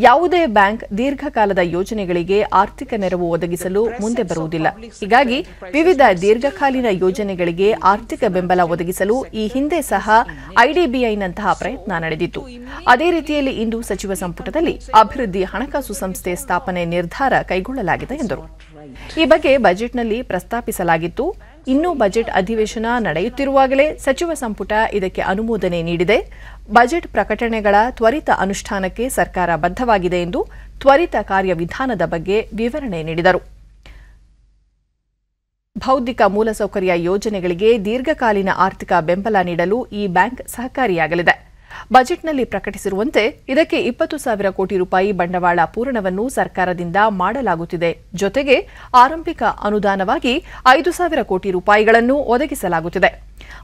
ಯಾವುದೇ ಬ್ಯಾಂಕ್ ದೀರ್ಘಕಾಲದ ಯೋಜನೆಗಳಿಗೆ ಆರ್ಥಿಕ ನೆರವು ಒದಗಿಸಲು ಮುಂದೆ ಬರುವುದಿಲ್ಲ. ಹೀಗಾಗಿ ವಿವಿಧ ದೀರ್ಘಕಾಲೀನ ಯೋಜನೆಗಳಿಗೆ ಆರ್ಥಿಕ ಬೆಂಬಲ ಒದಗಿಸಲು ಈ ಹಿಂದೆ ಸಹ ಐಡಿಬಿಐನಂತಹ ಪ್ರಯತ್ನ ನಡೆದಿತ್ತು. ಅದೇ ರೀತಿಯಲ್ಲಿ ಇಂದು ಸಚಿವ ಸಂಪುಟದಲ್ಲಿ ಅಭಿವೃದ್ಧಿ ಹಣಕಾಸು ಸಂಸ್ಥೆ ಸ್ಥಾಪನೆ ನಿರ್ಧಾರ ಕೈಗೊಳ್ಳಲಾಗಿದೆ ಎಂದರು. ಈ ಬಗ್ಗೆ ಬಜೆಟ್ನಲ್ಲಿ ಪ್ರಸ್ತಾಪಿಸಲಾಗಿತ್ತು. ಇನ್ನೂ ಬಜೆಟ್ ಅಧಿವೇಶನ ನಡೆಯುತ್ತಿರುವಾಗಲೇ ಸಚಿವ ಸಂಪುಟ ಇದಕ್ಕೆ ಅನುಮೋದನೆ ನೀಡಿದೆ. ಬಜೆಟ್ ಪ್ರಕಟಣೆಗಳ ತ್ವರಿತ ಅನುಷ್ಠಾನಕ್ಕೆ ಸರ್ಕಾರ ಬದ್ಧವಾಗಿದೆ ಎಂದು ತ್ವರಿತ ಕಾರ್ಯವಿಧಾನದ ಬಗ್ಗೆ ವಿವರಣೆ ನೀಡಿದರು. ಭೌತಿಕ ಮೂಲಸೌಕರ್ಯ ಯೋಜನೆಗಳಿಗೆ ದೀರ್ಘಕಾಲೀನ ಆರ್ಥಿಕ ಬೆಂಬಲ ನೀಡಲು ಈ ಬ್ಯಾಂಕ್ ಸಹಕಾರಿಯಾಗಲಿದೆ. ಬಜೆಟ್ನಲ್ಲಿ ಪ್ರಕಟಿಸಿರುವಂತೆ ಇದಕ್ಕೆ 20,000 ಕೋಟಿ ರೂಪಾಯಿ ಬಂಡವಾಳ ಪೂರಣವನ್ನು ಸರ್ಕಾರದಿಂದ ಮಾಡಲಾಗುತ್ತಿದೆ. ಜೊತೆಗೆ ಆರಂಭಿಕ ಅನುದಾನವಾಗಿ 5,000 ಕೋಟಿ ರೂಪಾಯಿಗಳನ್ನು ಒದಗಿಸಲಾಗುತ್ತಿದೆ.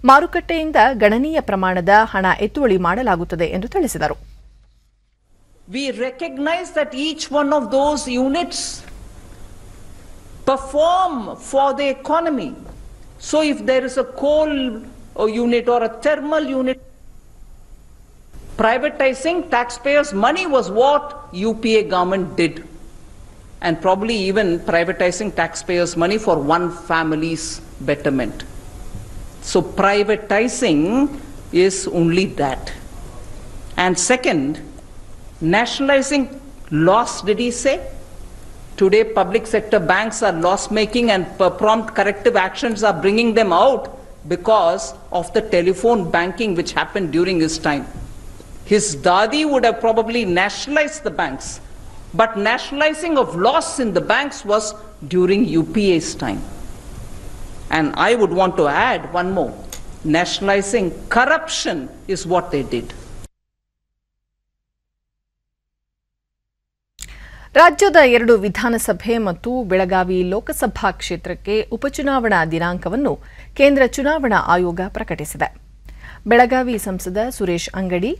ಮಾರುಕಟ್ಟೆಯಿಂದ ಗಣನೀಯ ಪ್ರಮಾಣದ ಹಣ ಎತ್ತುವಳಿ ಮಾಡಲಾಗುತ್ತದೆ ಎಂದು ತಿಳಿಸಿದರು. We recognize that each one of those units perform for the economy. So if there is a coal unit or a thermal unit, privatizing taxpayers' money was what UPA government did, and probably even privatizing taxpayers' money for one family's betterment. So privatizing is only that. And second, nationalizing loss, did he say? Today public sector banks are loss making and prompt corrective actions are bringing them out because of the telephone banking which happened during his time. His daddy would have probably nationalized the banks, but nationalizing of loss in the banks was during UPA's time. And I would want to add one more. Nationalizing corruption is what they did. ರಾಜ್ಯದ 2 ವಿಧಾನಸಭೆ ಮತ್ತು ಬೆಳಗಾವಿ ಲೋಕಸಭಾ ಕ್ಷೇತ್ರಕ್ಕೆ ಉಪಚುನಾವಣಾ ದಿನಾಂಕವನ್ನು ಕೇಂದ್ರ ಚುನಾವಣಾ ಆಯೋಗ ಪ್ರಕಟಿಸಿದೆ. ಬೆಳಗಾವಿ ಸಂಸದ ಸುರೇಶ್ ಅಂಗಡಿ,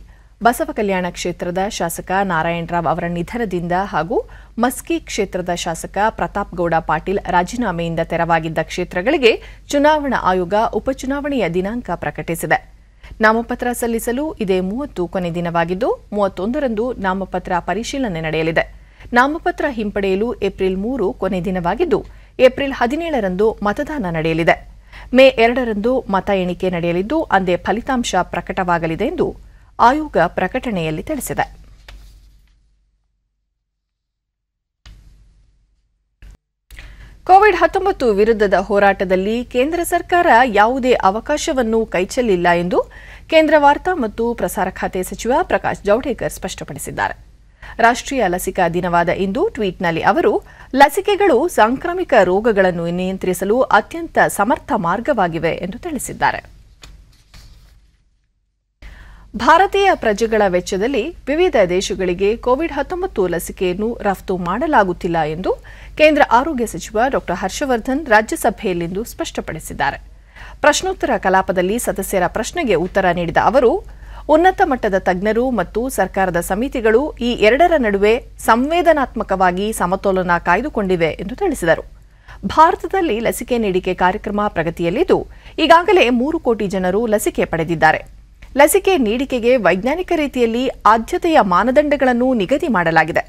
ಬಸವಕಲ್ಯಾಣ ಕ್ಷೇತ್ರದ ಶಾಸಕ ನಾರಾಯಣರಾವ್ ಅವರ ನಿಧನದಿಂದ ಹಾಗೂ ಮಸ್ಕಿ ಕ್ಷೇತ್ರದ ಶಾಸಕ ಪ್ರತಾಪ್ ಗೌಡ ಪಾಟೀಲ್ ರಾಜೀನಾಮೆಯಿಂದ ತೆರವಾಗಿದ್ದ ಕ್ಷೇತ್ರಗಳಿಗೆ ಚುನಾವಣಾ ಆಯೋಗ ಉಪಚುನಾವಣೆಯ ದಿನಾಂಕ ಪ್ರಕಟಿಸಿದೆ. ನಾಮಪತ್ರ ಸಲ್ಲಿಸಲು ಇದೇ 30 ಕೊನೆ ದಿನವಾಗಿದ್ದು 31ರಂದು ನಾಮಪತ್ರ ಪರಿಶೀಲನೆ ನಡೆಯಲಿದೆ. ನಾಮಪತ್ರ ಹಿಂಪಡೆಯಲು ಏಪ್ರಿಲ್ 3 ಕೊನೆ ದಿನವಾಗಿದ್ದು ಏಪ್ರಿಲ್ 17ರಂದು ಮತದಾನ ನಡೆಯಲಿದೆ. ಮೇ 2ರಂದು ಮತ ಎಣಿಕೆ ನಡೆಯಲಿದ್ದು ಅಂದೇ ಫಲಿತಾಂಶ ಪ್ರಕಟವಾಗಲಿದೆ ಎಂದು ಆಯೋಗ ಪ್ರಕಟಣೆಯಲ್ಲಿ ತಿಳಿಸಿದೆ. ಕೋವಿಡ್-19 ವಿರುದ್ಧದ ಹೋರಾಟದಲ್ಲಿ ಕೇಂದ್ರ ಸರ್ಕಾರ ಯಾವುದೇ ಅವಕಾಶವನ್ನು ಕೈಚೆಲ್ಲಿಲ್ಲ ಎಂದು ಕೇಂದ್ರ ವಾರ್ತಾ ಮತ್ತು ಪ್ರಸಾರ ಖಾತೆ ಸಚಿವ ಪ್ರಕಾಶ್ ಜಾವಡೇಕರ್ ಸ್ಪಷ್ಟಪಡಿಸಿದ್ದಾರೆ. ರಾಷ್ಟ್ರೀಯ ಲಸಿಕಾ ದಿನವಾದ ಇಂದು ಟ್ವೀಟ್ನಲ್ಲಿ ಅವರು, ಲಸಿಕೆಗಳು ಸಾಂಕ್ರಾಮಿಕ ರೋಗಗಳನ್ನು ನಿಯಂತ್ರಿಸಲು ಅತ್ಯಂತ ಸಮರ್ಥ ಮಾರ್ಗವಾಗಿವೆ ಎಂದು ತಿಳಿಸಿದ್ದಾರೆ. ಭಾರತೀಯ ಪ್ರಜೆಗಳ ವೆಚ್ಚದಲ್ಲಿ ವಿವಿಧ ದೇಶಗಳಿಗೆ ಕೋವಿಡ್-19 ಲಸಿಕೆಯನ್ನು ರಫ್ತು ಮಾಡಲಾಗುತ್ತಿಲ್ಲ ಎಂದು ಕೇಂದ್ರ ಆರೋಗ್ಯ ಸಚಿವ ಡಾ ಹರ್ಷವರ್ಧನ್ ರಾಜ್ಯಸಭೆಯಲ್ಲಿಂದು ಸ್ಪಷ್ಟಪಡಿಸಿದ್ದಾರೆ. ಪ್ರಶ್ನೋತ್ತರ ಕಲಾಪದಲ್ಲಿ ಸದಸ್ಯರ ಪ್ರಶ್ನೆಗೆ ಉತ್ತರ ನೀಡಿದ ಅವರು, ಉನ್ನತ ಮಟ್ಟದ ತಜ್ಞರು ಮತ್ತು ಸರ್ಕಾರದ ಸಮಿತಿಗಳು ಈ ಎರಡರ ನಡುವೆ ಸಂವೇದನಾತ್ಮಕವಾಗಿ ಸಮತೋಲನ ಕಾಯ್ದುಕೊಂಡಿವೆ ಎಂದು ತಿಳಿಸಿದರು. ಭಾರತದಲ್ಲಿ ಲಸಿಕೆ ನೀಡಿಕೆ ಕಾರ್ಯಕ್ರಮ ಪ್ರಗತಿಯಲ್ಲಿದ್ದು ಈಗಾಗಲೇ 3 ಕೋಟಿ ಜನರು ಲಸಿಕೆ ಪಡೆದಿದ್ದಾರೆ. ಲಸಿಕೆ ನೀಡಿಕೆಗೆ ವೈಜ್ಞಾನಿಕ ರೀತಿಯಲ್ಲಿ ಆದ್ಯತೆಯ ಮಾನದಂಡಗಳನ್ನು ನಿಗದಿ ಮಾಡಲಾಗಿದೆ.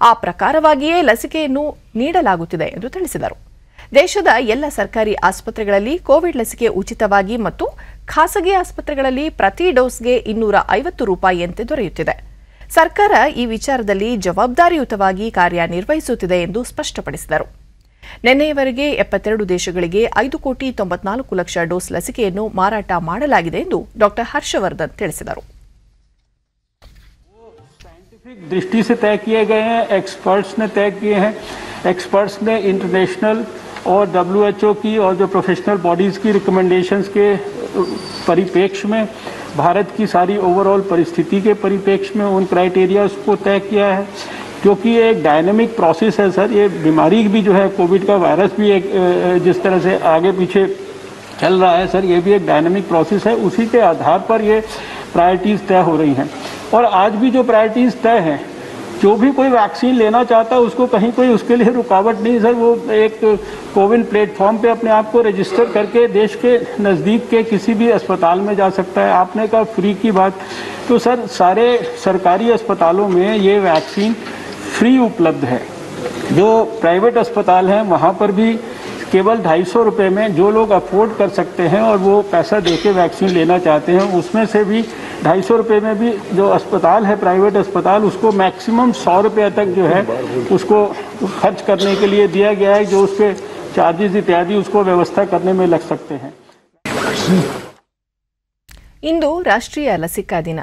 ಆ ಪ್ರಕಾರವಾಗಿಯೇ ಲಸಿಕೆಯನ್ನು ನೀಡಲಾಗುತ್ತಿದೆ ಎಂದು ತಿಳಿಸಿದರು. ದೇಶದ ಎಲ್ಲ ಸರ್ಕಾರಿ ಆಸ್ಪತ್ರೆಗಳಲ್ಲಿ ಕೋವಿಡ್ ಲಸಿಕೆ ಉಚಿತವಾಗಿ ಮತ್ತು ಖಾಸಗಿ ಆಸ್ಪತ್ರೆಗಳಲ್ಲಿ ಪ್ರತಿ ಡೋಸ್ಗೆ 250 ರೂಪಾಯಿಯಂತೆ ದೊರೆಯುತ್ತಿದೆ. ಸರ್ಕಾರ ಈ ವಿಚಾರದಲ್ಲಿ ಜವಾಬ್ದಾರಿಯುತವಾಗಿ ಕಾರ್ಯನಿರ್ವಹಿಸುತ್ತಿದೆ ಎಂದು ಸ್ಪಷ್ಟಪಡಿಸಿದರು. ನಿನ್ನೆಯವರೆಗೆ 72 ದೇಶಗಳಿಗೆ 5,94 ಲಕ್ಷ ಡೋಸ್ ಲಸಿಕೆಯನ್ನು ಮಾರಾಟ ಮಾಡಲಾಗಿದೆ ಎಂದು ಡಾ ಹರ್ಷವರ್ಧನ್ ತಿಳಿಸಿದರು. दृष्टि से तय किए गए हैं, एक्सपर्ट्स ने तय किए हैं. एक्सपर्ट्स ने इंटरनेशनल और WHO की और जो प्रोफेशनल बॉडीज़ की रिकमेंडेशंस के परिप्रेक्ष्य में, भारत की सारी ओवरऑल परिस्थिति के परिप्रेक्ष्य में उन क्राइटेरियाज को तय किया है. क्योंकि ये एक डायनेमिक प्रोसेस है सर, ये बीमारी भी जो है कोविड का वायरस भी एक जिस तरह से आगे पीछे चल रहा है सर, ये भी एक डायनेमिक प्रोसेस है. उसी के आधार पर ये प्रायोरिटीज़ तय हो रही हैं. और आज भी जो प्रायोरिटीज़ तय हैं, जो भी कोई वैक्सीन लेना चाहता है उसको कहीं कोई उसके लिए रुकावट नहीं सर. वो एक कोविन प्लेटफॉर्म पे अपने आप को रजिस्टर करके देश के नज़दीक के किसी भी अस्पताल में जा सकता है. आपने कहा फ्री की बात, तो सर सारे सरकारी अस्पतालों में ये वैक्सीन फ्री उपलब्ध है. जो प्राइवेट अस्पताल हैं वहाँ पर भी केवल 250 रुपये में जो लोग अफोर्ड कर सकते हैं और वो पैसा देके वैक्सीन लेना चाहते हैं, उसमें से भी 250 रुपये में भी जो अस्पताल है प्राइवेट अस्पताल, उसको मैक्सिमम 100 रुपये तक जो है उसको खर्च करने के लिए दिया गया है. जो उसके चार्जेस इत्यादि उसको व्यवस्था करने में लग सकते हैं. ಇಂದು ರಾಷ್ಟ್ರೀಯ ಲಸಿಕಾ ದಿನ.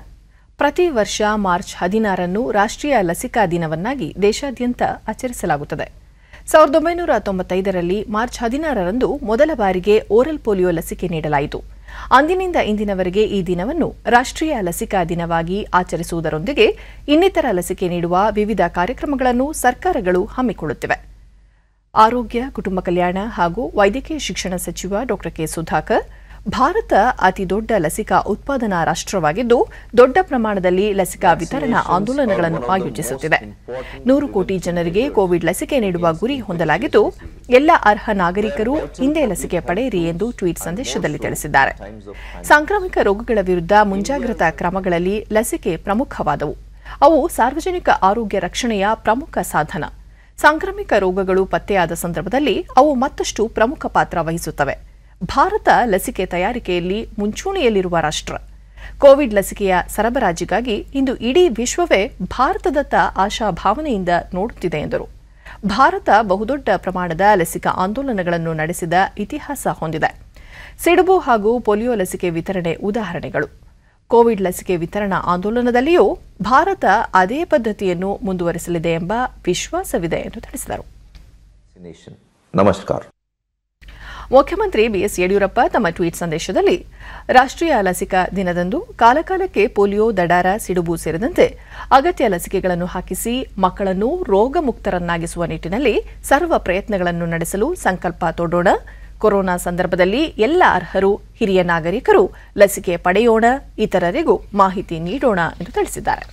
ಪ್ರತಿ ವರ್ಷ ಮಾರ್ಚ್ 16 ರಾಷ್ಟ್ರೀಯ ಲಸಿಕಾ ದಿನವನ್ನಾಗಿ ದೇಶಾದ್ಯಂತ ಆಚರಿಸಲಾಗುತ್ತದೆ. 1995ರಲ್ಲಿ ಮಾರ್ಚ್ 16ರಂದು ಮೊದಲ ಬಾರಿಗೆ ಓರಲ್ ಪೋಲಿಯೋ ಲಸಿಕೆ ನೀಡಲಾಯಿತು. ಅಂದಿನಿಂದ ಇಂದಿನವರೆಗೆ ಈ ದಿನವನ್ನು ರಾಷ್ಟ್ರೀಯ ಲಸಿಕಾ ದಿನವಾಗಿ ಆಚರಿಸುವುದರೊಂದಿಗೆ ಇನ್ನಿತರ ಲಸಿಕೆ ನೀಡುವ ವಿವಿಧ ಕಾರ್ಯಕ್ರಮಗಳನ್ನು ಸರ್ಕಾರಗಳು ಹಮ್ಮಿಕೊಳ್ಳುತ್ತಿವೆ. ಆರೋಗ್ಯ, ಕುಟುಂಬ ಕಲ್ಯಾಣ ಹಾಗೂ ವೈದ್ಯಕೀಯ ಶಿಕ್ಷಣ ಸಚಿವ ಡಾ ಕೆ ಸುಧಾಕರ್, ಭಾರತ ಅತಿ ದೊಡ್ಡ ಲಸಿಕಾ ಉತ್ಪಾದನಾ ರಾಷ್ಟ್ರವಾಗಿದ್ದು ದೊಡ್ಡ ಪ್ರಮಾಣದಲ್ಲಿ ಲಸಿಕಾ ವಿತರಣಾ ಆಂದೋಲನಗಳನ್ನು ಆಯೋಜಿಸುತ್ತಿದೆ. 100 ಕೋಟಿ ಜನರಿಗೆ ಕೋವಿಡ್ ಲಸಿಕೆ ನೀಡುವ ಗುರಿ ಹೊಂದಲಾಗಿದ್ದು ಎಲ್ಲ ಅರ್ಹ ನಾಗರಿಕರು ಇಂದೇ ಲಸಿಕೆ ಪಡೆಯಿರಿ ಎಂದು ಟ್ವೀಟ್ ಸಂದೇಶದಲ್ಲಿ ತಿಳಿಸಿದ್ದಾರೆ. ಸಾಂಕ್ರಾಮಿಕ ರೋಗಗಳ ವಿರುದ್ಧ ಮುಂಜಾಗ್ರತಾ ಕ್ರಮಗಳಲ್ಲಿ ಲಸಿಕೆ ಪ್ರಮುಖವಾದವು. ಅವು ಸಾರ್ವಜನಿಕ ಆರೋಗ್ಯ ರಕ್ಷಣೆಯ ಪ್ರಮುಖ ಸಾಧನ. ಸಾಂಕ್ರಾಮಿಕ ರೋಗಗಳು ಪತ್ತೆಯಾದ ಸಂದರ್ಭದಲ್ಲಿ ಅವು ಮತ್ತಷ್ಟು ಪ್ರಮುಖ ಪಾತ್ರ ವಹಿಸುತ್ತವೆ. ಭಾರತ ಲಸಿಕೆ ತಯಾರಿಕೆಯಲ್ಲಿ ಮುಂಚೂಣಿಯಲ್ಲಿರುವ ರಾಷ್ಟ್ರ. ಕೋವಿಡ್ ಲಸಿಕೆಯ ಸರಬರಾಜಿಗಾಗಿ ಇಂದು ಇಡೀ ವಿಶ್ವವೇ ಭಾರತದತ್ತ ಆಶಾಭಾವನೆಯಿಂದ ನೋಡುತ್ತಿದೆ ಎಂದರು. ಭಾರತ ಬಹುದೊಡ್ಡ ಪ್ರಮಾಣದ ಲಸಿಕಾ ಆಂದೋಲನಗಳನ್ನು ನಡೆಸಿದ ಇತಿಹಾಸ ಹೊಂದಿದೆ. ಸಿಡುಬು ಹಾಗೂ ಪೋಲಿಯೋ ಲಸಿಕೆ ವಿತರಣೆ ಉದಾಹರಣೆಗಳು. ಕೋವಿಡ್ ಲಸಿಕೆ ವಿತರಣಾ ಆಂದೋಲನದಲ್ಲಿಯೂ ಭಾರತ ಅದೇ ಪದ್ಧತಿಯನ್ನು ಮುಂದುವರಿಸಲಿದೆ ಎಂಬ ವಿಶ್ವಾಸವಿದೆ ಎಂದು ತಿಳಿಸಿದರು. ನಮಸ್ಕಾರ. ಮುಖ್ಯಮಂತ್ರಿ ಬಿಎಸ್ ಯಡಿಯೂರಪ್ಪ ತಮ್ಮ ಟ್ವೀಟ್ ಸಂದೇಶದಲ್ಲಿ ರಾಷ್ಟ್ರೀಯ ಲಸಿಕಾ ದಿನದಂದು ಕಾಲಕಾಲಕ್ಕೆ ಪೋಲಿಯೋ, ದಡಾರ, ಸಿಡುಬು ಸೇರಿದಂತೆ ಅಗತ್ಯ ಲಸಿಕೆಗಳನ್ನು ಹಾಕಿಸಿ ಮಕ್ಕಳನ್ನು ರೋಗಮುಕ್ತರನ್ನಾಗಿಸುವ ನಿಟ್ಟಿನಲ್ಲಿ ಸರ್ವ ಪ್ರಯತ್ನಗಳನ್ನು ನಡೆಸಲು ಸಂಕಲ್ಪ ತೋಡೋಣ. ಕೊರೋನಾ ಸಂದರ್ಭದಲ್ಲಿ ಎಲ್ಲ ಅರ್ಹರು, ಹಿರಿಯ ನಾಗರಿಕರು ಲಸಿಕೆ ಪಡೆಯೋಣ, ಇತರರಿಗೂ ಮಾಹಿತಿ ನೀಡೋಣ ಎಂದು ತಿಳಿಸಿದ್ದಾರೆ.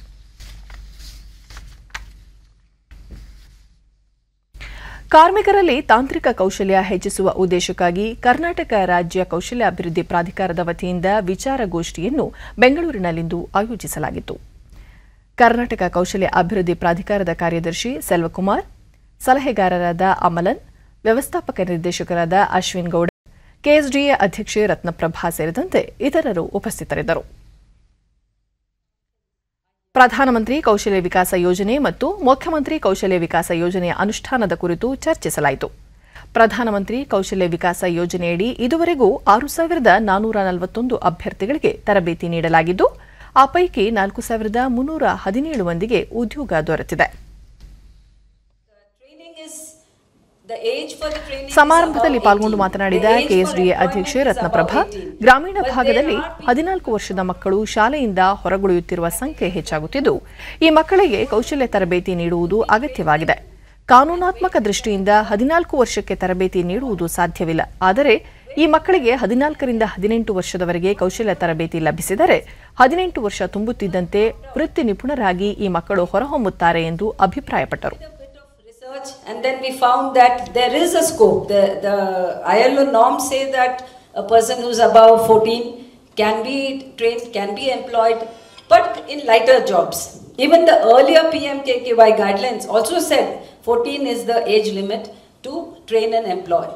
ಕಾರ್ಮಿಕರಲ್ಲಿ ತಾಂತ್ರಿಕ ಕೌಶಲ್ಯ ಹೆಚ್ಚಿಸುವ ಉದ್ದೇಶಕ್ಕಾಗಿ ಕರ್ನಾಟಕ ರಾಜ್ಯ ಕೌಶಲ್ಯ ಅಭಿವೃದ್ಧಿ ಪ್ರಾಧಿಕಾರದ ವತಿಯಿಂದ ವಿಚಾರಗೋಷ್ಠಿಯನ್ನು ಬೆಂಗಳೂರಿನಲ್ಲಿಂದು ಆಯೋಜಿಸಲಾಗಿತ್ತು. ಕರ್ನಾಟಕ ಕೌಶಲ್ಯ ಅಭಿವೃದ್ಧಿ ಪ್ರಾಧಿಕಾರದ ಕಾರ್ಯದರ್ಶಿ ಸೆಲ್ವಕುಮಾರ್, ಸಲಹೆಗಾರರಾದ ಅಮಲನ್, ವ್ಯವಸ್ಥಾಪಕ ನಿರ್ದೇಶಕರಾದ ಅಶ್ವಿನ್ ಗೌಡ, ಕೆಎಸ್ಡಿಎ ಅಧ್ಯಕ್ಷೆ ರತ್ನಪ್ರಭಾ ಸೇರಿದಂತೆ ಇತರರು ಉಪಸ್ಥಿತರಿದ್ದರು. ಪ್ರಧಾನಮಂತ್ರಿ ಕೌಶಲ್ಯ ವಿಕಾಸ ಯೋಜನೆ ಮತ್ತು ಮುಖ್ಯಮಂತ್ರಿ ಕೌಶಲ್ಯ ವಿಕಾಸ ಯೋಜನೆಯ ಅನುಷ್ಠಾನದ ಕುರಿತು ಚರ್ಚಿಸಲಾಯಿತು. ಪ್ರಧಾನಮಂತ್ರಿ ಕೌಶಲ್ಯ ವಿಕಾಸ ಯೋಜನೆಯಡಿ ಇದುವರೆಗೂ 6,441 ಅಭ್ಯರ್ಥಿಗಳಿಗೆ ತರಬೇತಿ ನೀಡಲಾಗಿದ್ದು, ಆ ಪೈಕಿ 4,317 ಮಂದಿಗೆ ಉದ್ಯೋಗ ದೊರೆತಿದೆ. ಸಮಾರಂಭದಲ್ಲಿ ಪಾಲ್ಗೊಂಡು ಮಾತನಾಡಿದ ಕೆಎಸ್ಡಿಎ ಅಧ್ಯಕ್ಷೆ ರತ್ನಪ್ರಭಾ, ಗ್ರಾಮೀಣ ಭಾಗದಲ್ಲಿ 14 ವರ್ಷದ ಮಕ್ಕಳು ಶಾಲೆಯಿಂದ ಹೊರಗುಳಿಯುತ್ತಿರುವ ಸಂಖ್ಯೆ ಹೆಚ್ಚಾಗುತ್ತಿದ್ದು, ಈ ಮಕ್ಕಳಿಗೆ ಕೌಶಲ್ಯ ತರಬೇತಿ ನೀಡುವುದು ಅಗತ್ಯವಾಗಿದೆ. ಕಾನೂನಾತ್ಮಕ ದೃಷ್ಟಿಯಿಂದ 14 ವರ್ಷಕ್ಕೆ ತರಬೇತಿ ನೀಡುವುದು ಸಾಧ್ಯವಿಲ್ಲ. ಆದರೆ ಈ ಮಕ್ಕಳಿಗೆ 14ರಿಂದ 18 ವರ್ಷದವರೆಗೆ ಕೌಶಲ್ಯ ತರಬೇತಿ ಲಭಿಸಿದರೆ 18 ವರ್ಷ ತುಂಬುತ್ತಿದ್ದಂತೆ ವೃತ್ತಿ ನಿಪುಣರಾಗಿ ಈ ಮಕ್ಕಳು ಹೊರಹೊಮ್ಮುತ್ತಾರೆ ಎಂದು ಅಭಿಪ್ರಾಯಪಟ್ಟರು. And then we found that there is a scope. The ILO norms say that a person who's above 14 can be trained, can be employed, but in lighter jobs. Even the earlier PMKKY guidelines also said 14 is the age limit to train and employ.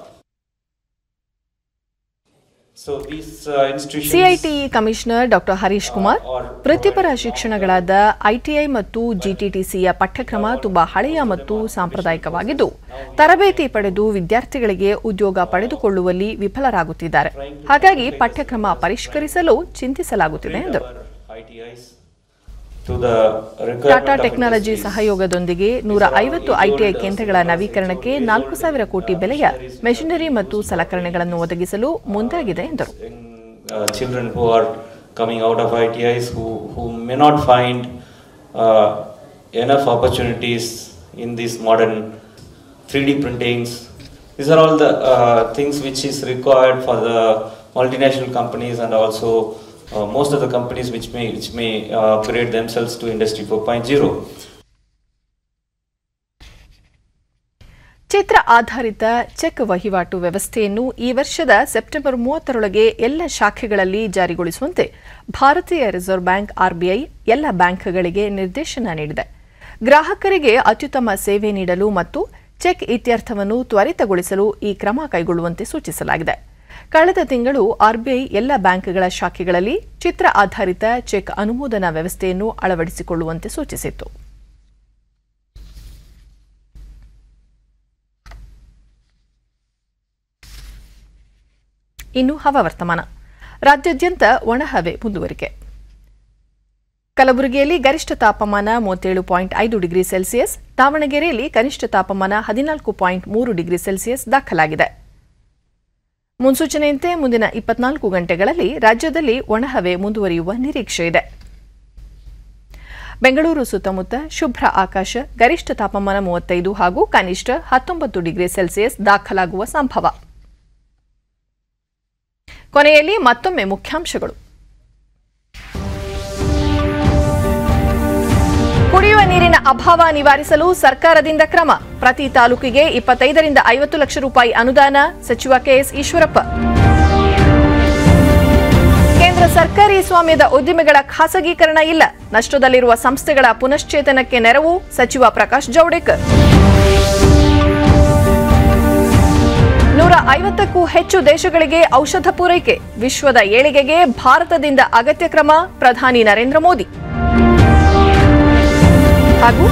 CITE commissioner doctor Harish Kumar ವೃತ್ತಿಪರ ಶಿಕ್ಷಣಗಳಾದ ITI ಮತ್ತು ಜಿಟಿಟಿಸಿಯ ಪಠ್ಯಕ್ರಮ ತುಂಬಾ ಹಳೆಯ ಮತ್ತು ಸಾಂಪ್ರದಾಯಿಕವಾಗಿದ್ದು ತರಬೇತಿ ಪಡೆದು ವಿದ್ಯಾರ್ಥಿಗಳಿಗೆ ಉದ್ಯೋಗ ಪಡೆದುಕೊಳ್ಳುವಲ್ಲಿ ವಿಫಲರಾಗುತ್ತಿದ್ದಾರೆ. ಹಾಗಾಗಿ ಪಠ್ಯಕ್ರಮ ಪರಿಷ್ಕರಿಸಲು ಚಿಂತಿಸಲಾಗುತ್ತಿದೆ ಎಂದರು. ಟಾಟಾ ಟೆಕ್ನಾಲಜಿ ಸಹಯೋಗದೊಂದಿಗೆ 150 ಐಟಿಐ ಕೇಂದ್ರಗಳ ನವೀಕರಣಕ್ಕೆ 4,000 ಕೋಟಿ ಬೆಲೆಯ ಮೆಷಿನರಿ ಮತ್ತು ಸಲಕರಣೆಗಳನ್ನು ಒದಗಿಸಲು ಮುಂದಾಗಿದೆ ಎಂದರು. Children who are coming out of ITIs who may not find enough opportunities in these modern 3D printings. These are all the things which is required for the multinational companies and also most of the companies which may upgrade themselves to Industry 4.0. ಚಿತ್ರ ಆಧಾರಿತ check ವಹಿವಾಟು ವ್ಯವಸ್ಥೆಯನ್ನು ಈ ವರ್ಷದ September 30ರೊಳಗೆ ಎಲ್ಲ ಶಾಖೆಗಳಲ್ಲಿ ಜಾರಿಗೊಳಿಸುವಂತೆ ಭಾರತೀಯ reserve bank RBI ಎಲ್ಲ ಬ್ಯಾಂಕ್ಗಳಿಗೆ ನಿರ್ದೇಶನ ನೀಡಿದೆ. ಗ್ರಾಹಕರಿಗೆ ಅತ್ಯುತ್ತಮ ಸೇವೆ ನೀಡಲು ಮತ್ತು ಚೆಕ್ ಇತ್ಯರ್ಥವನ್ನು ತ್ವರಿತಗೊಳಿಸಲು ಈ ಕ್ರಮ ಕೈಗೊಳ್ಳುವಂತೆ ಸೂಚಿಸಲಾಗಿದೆ. ಕಳೆದ ತಿಂಗಳು ಆರ್ಬಿಐ ಎಲ್ಲ ಬ್ಯಾಂಕ್ಗಳ ಶಾಖೆಗಳಲ್ಲಿ ಚಿತ್ರ ಆಧಾರಿತ ಚೆಕ್ ಅನುಮೋದನಾ ವ್ಯವಸ್ಥೆಯನ್ನು ಅಳವಡಿಸಿಕೊಳ್ಳುವಂತೆ ಸೂಚಿಸಿತ್ತು. ಇನ್ನು ಹವಾವರ್ತಮಾನ. ರಾಜ್ಯಾದ್ಯಂತ ಒಣಹವೆ ಮುಂದುವರಿಕೆ. ಕಲಬುರಗಿಯಲ್ಲಿ ಗರಿಷ್ಠ ತಾಪಮಾನ 37.5 ಡಿಗ್ರಿ ಸೆಲ್ಸಿಯಸ್, ದಾವಣಗೆರೆಯಲ್ಲಿ ಕನಿಷ್ಠ ತಾಪಮಾನ 14.3 ಡಿಗ್ರಿ ಸೆಲ್ಸಿಯಸ್ ದಾಖಲಾಗಿದೆ. ಮುನ್ಸೂಚನೆಯಂತೆ ಮುಂದಿನ 24 ಗಂಟೆಗಳಲ್ಲಿ ರಾಜ್ಯದಲ್ಲಿ ಒಣಹವೆ ಮುಂದುವರಿಯುವ ನಿರೀಕ್ಷೆ ಇದೆ. ಬೆಂಗಳೂರು ಸುತ್ತಮುತ್ತ ಶುಭ್ರ ಆಕಾಶ, ಗರಿಷ್ಠ ತಾಪಮಾನ 35 ಹಾಗೂ ಕನಿಷ್ಠ 19 ಡಿಗ್ರಿ ಸೆಲ್ಸಿಯಸ್ ದಾಖಲಾಗುವ ಸಂಭವ. ಕೊನೆಯಲ್ಲಿ ಮತ್ತೊಮ್ಮೆ ಮುಖ್ಯಾಂಶಗಳು. ಕುಡಿಯುವ ನೀರಿನ ಅಭಾವ ನಿವಾರಿಸಲು ಸರ್ಕಾರದಿಂದ ಕ್ರಮ, ಪ್ರತಿ ತಾಲೂಕಿಗೆ 25ರಿಂದ 50 ಲಕ್ಷ ರೂಪಾಯಿ ಅನುದಾನ, ಸಚಿವ ಕೆಎಸ್ ಈಶ್ವರಪ್ಪ. ಕೇಂದ್ರ ಸರ್ಕಾರಿ ಸ್ವಾಮ್ಯದ ಉದ್ದಿಮೆಗಳ ಖಾಸಗೀಕರಣ ಇಲ್ಲ, ನಷ್ಟದಲ್ಲಿರುವ ಸಂಸ್ಥೆಗಳ ಪುನಶ್ಚೇತನಕ್ಕೆ ನೆರವು, ಸಚಿವ ಪ್ರಕಾಶ್ ಜಾವಡೇಕರ್. 150ಕ್ಕೂ ಹೆಚ್ಚು ದೇಶಗಳಿಗೆ ಔಷಧ ಪೂರೈಕೆ, ವಿಶ್ವದ ಏಳಿಗೆಗೆ ಭಾರತದಿಂದ ಅಗತ್ಯ ಕ್ರಮ, ಪ್ರಧಾನಿ ನರೇಂದ್ರ ಮೋದಿ. ಹಾಗೂ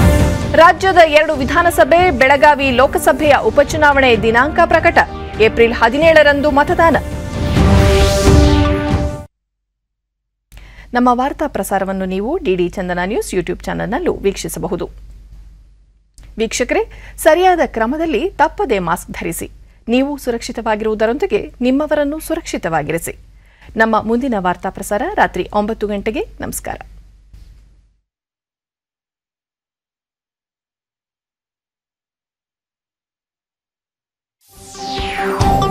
ರಾಜ್ಯದ 2 ವಿಧಾನಸಭೆ, ಬೆಳಗಾವಿ ಲೋಕಸಭೆಯ ಉಪಚುನಾವಣೆ ದಿನಾಂಕ ಪ್ರಕಟ, ಏಪ್ರಿಲ್ 17ರಂದು ಮತದಾನ. ನಮ್ಮ ವಾರ್ತಾ ಪ್ರಸಾರವನ್ನು ನೀವು ಡಿಡಿ ಚಂದನ ನ್ಯೂಸ್ ಯೂಟ್ಯೂಬ್ ಚಾನೆಲ್ನಲ್ಲೂ ವೀಕ್ಷಿಸಬಹುದು. ವೀಕ್ಷಕರೇ, ಸರಿಯಾದ ಕ್ರಮದಲ್ಲಿ ತಪ್ಪದೇ ಮಾಸ್ಕ್ ಧರಿಸಿ. ನೀವು ಸುರಕ್ಷಿತವಾಗಿರುವುದರೊಂದಿಗೆ ನಿಮ್ಮವರನ್ನು ಸುರಕ್ಷಿತವಾಗಿರಿಸಿ. ನಮ್ಮ ಮುಂದಿನ ವಾರ್ತಾ ಪ್ರಸಾರ ರಾತ್ರಿ 9 ಗಂಟೆಗೆ. ನಮಸ್ಕಾರ. you